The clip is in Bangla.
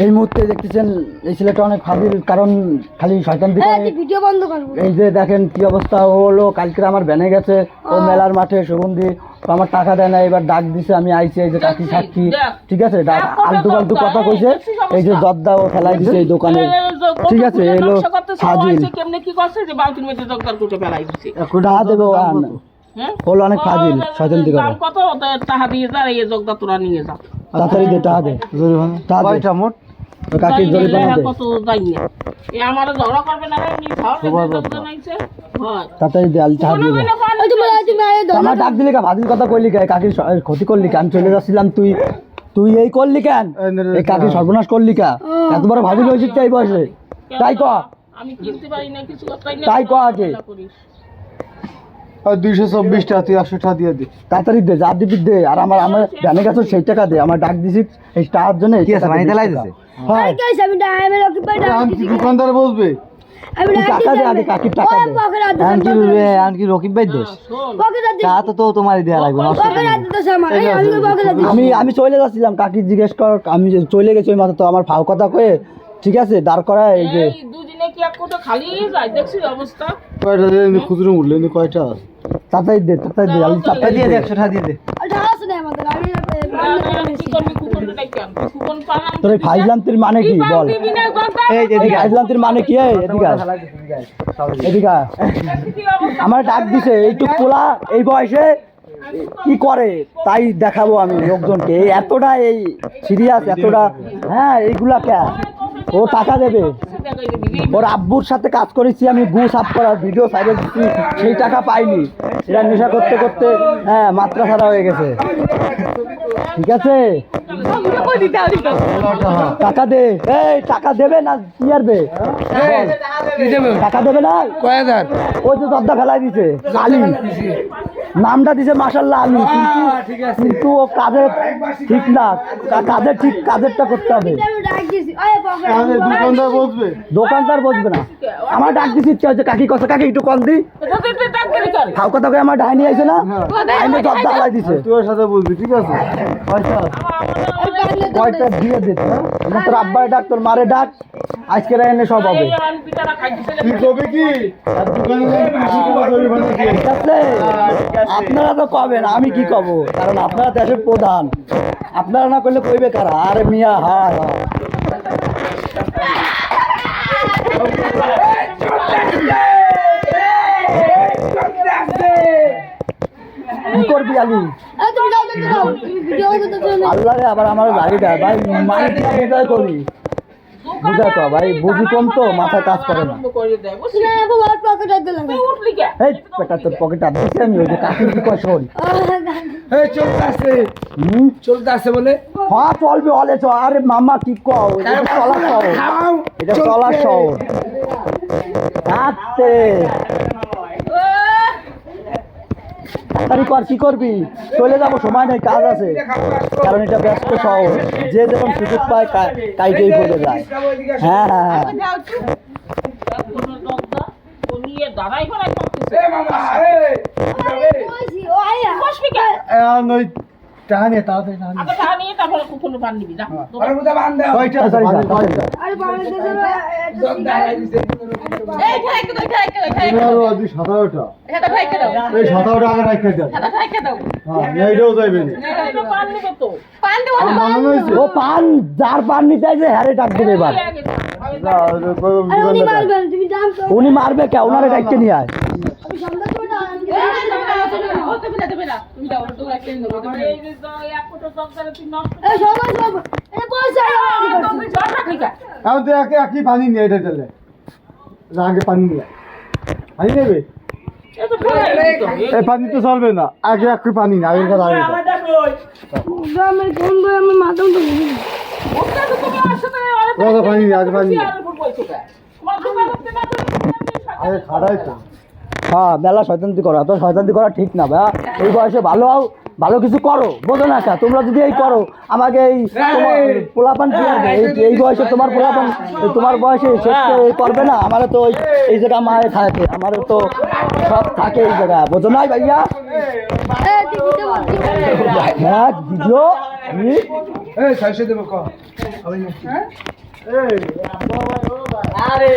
এই মুহূর্তে দেখতেছেন এই ছেলেটা অনেক ফাজিল, কারণ খালি শয়তান দিকে। ভিডিও বন্ধ করব। এই যে দেখেন কি অবস্থা হলো, কালকে আমার ভ্যানে গেছে ও মেলার মাঠে সুগন্ধি, তো আমার টাকা দেয় না, এবার ডাক দিছে, আমি আইছি, এই যে কাকি সাক্ষী, ঠিক আছে, আলতু ফালতু কথা কইছে, এই যে জর্দা ও ফেলাই দিছে এই দোকানে, ঠিক আছে, এলো ফাজিল, কেমনে কি করছে যে বালতির মধ্যে জগদার কুটে ফেলাই দিছে, টাকা দেবো হলো অনেক ফাজিল শয়তান দিকে। কত টাকা দিয়ে যা এই জগদা তোরা নিয়ে যা, তাড়াতাড়ি দে টাকা দে, টাকা মোট কাকির জরিমানা দে, কত যাই না এ আমার ঝগড়া করবে না রে, নি ঝগড়া নাইছে হয় তাড়াতাড়ি দে, আলি টাকা দিয়ে দে। আমার ডাক দিলি কা ফাজিল কথা কইলি কা, কাকির ক্ষতি করলি কেন, চলে যাচ্ছিলাম, তুই এই করলি কেন, এই কাকির সর্বনাশ করলি কা, এত বড় ফাজিল হয়েছিস এই বয়সে, তাই ক, আমি কিনতে পারি না কিছু করতে না, তাই ক আগে 224 টাকা, তুই 100 টাকা দিয়ে দে, তাড়াতাড়ি দে, যা দিবি দে, আর আমার জানে গেছো সেই টাকা দে, আমার ডাক দিছিস এই টাকার জন্য, কি আছে বাড়িতে লাই দিছে, হ্যাঁ দোকানদার বসবে, তুই টাকা দে আগে, কাকির টাকা দে, আনকি রকিব ভাই দোষ, তা তো তোমারই দেয়া লাগবে, আমি চলে যাচ্ছিলাম, কাকি জিজ্ঞেস কর, আমি চলে গেছি ওই মাথা, তো আমার ফাও কথা কয়ে, ঠিক আছে, দাঁড় করা, এই যে দুদিনে কি এক কোটা খালি যায় দেখছিস অবস্থা, কয়টা দিয়ে খুচরো মূল্য কয়টা, তাড়াতাড়ি দে, তাড়াতাড়ি দে, আলি চাপটা দিয়ে দে, 100 টাকা দিয়ে দে, কি করবি কুকুরটাই কেন কুকুর পালাম তোর এই ফাইজলামতির মানে কি বল, এই যে এদিকে ফাইজলামতির মানে কি, এদিকে এদিকে আমার ডাক দিছে, এইটুক পোলা এই বয়সে কি করে তাই দেখাবো আমি লোকজনকে, এই এতটা এই সিরিয়াস এতটা, হ্যাঁ এইগুলা কে, ও টাকা দেবে, ওর আব্বুর সাথে কাজ করেছি আমি, গু সাফ করার ভিডিও সাইডে দিচ্ছি, সেই টাকা পাইনি, এরা নেশা করতে করতে হ্যাঁ মাত্রা ছাড়া হয়ে গেছে, ঠিক আছে, টাকা দে, এই টাকা দেবে না কি আরবে, টাকা দেবে না, কয় হাজার, ওই তো দরদা ফেলাই দিছে আলী, নামটা দিছে মাশাল্লাহ আলী, কিন্তু ও কাজের ঠিক না, কাজের ঠিক কাজেরটা করতে হবে, দোকানদার বসবে, দোকানদার বসবে না, আমার ডাক দিছি ইচ্ছা হচ্ছে, কাকি কথা, কাকি একটু কল দি, খাও কথা কয়ে আমার ডাইনি আইছে না, ডাইনি দরদা ফেলাই দিছে, তুই ওর সাথে বলবি, ঠিক আছে, কয়টা দিয়ে দিতে, তোর আব্বারে ডাক, তোর মারে ডাক, আজকে এনে সব হবে, তুই কবি কি আর দোকানদার ঠিক আছে, আপনারা তো কবেন, আমি কি কব, কারণ আপনারা দেশের প্রধান, আপনারা না করলে কইবে কারা, আরে মিয়া হ্যাঁ কি করবি আলী, আল্লাহ রে আবার আমার গাড়ি দেয় ভাই, মানে বুঝাই করবি, বুঝা তো ভাই, বুঝি কম তো মাথায় কাজ করে না, এই পেটা তোর পকেটে দিচ্ছি আমি, ওই যে কাকির কি কয় শোন, চলতে আসছে বলে, হ্যাঁ চলবে হলে চ, আরে মামা কি কও, এটা চলার শহর, এটা চলার শহর, আচ্ছা তাড়াতাড়ি কর, কি করবি, চলে যাবো, সময় নেই, কাজ আছে, কারণ এটা ব্যস্ত শহর, যে যেরকম সুযোগ পায় কাইকেই করে যায়, হ্যাঁ হ্যাঁ হ্যাঁ টাকা নিয়ে তাড়াতাড়ি ও পান, যার পান নিতে আছে হ্যারে ডাক দেবে এবার, উনি মারবে কে, ওনারে ডাকতে নিয়ে আয়, একই পানি নিয়ে এটা চলে, আগে পানি নিয়ে পানি নেবে, এই পানি তো চলবে না, আগে একই পানি না, আগের কথা আগে পানি নেই, আগে পানি আগে খাড়াই তো, হ্যাঁ মেলা শয়তান্তি করা, তো শয়তান্তি করা ঠিক না ভাইয়া, এই বয়সে ভালো হও, ভালো কিছু করো, বোঝো না কা তোমরা যদি এই করো আমাকে এই পোলাপান কি হবে? এই বয়সে তোমার পোলাপান তোমার বয়সে করবে না, আমারও তো এই জায়গা মায়ের থাকে, আমারও তো সব থাকে এই জায়গা, বোঝো নাই ভাইয়া? হ্যাঁ দিদিও দেবো আরে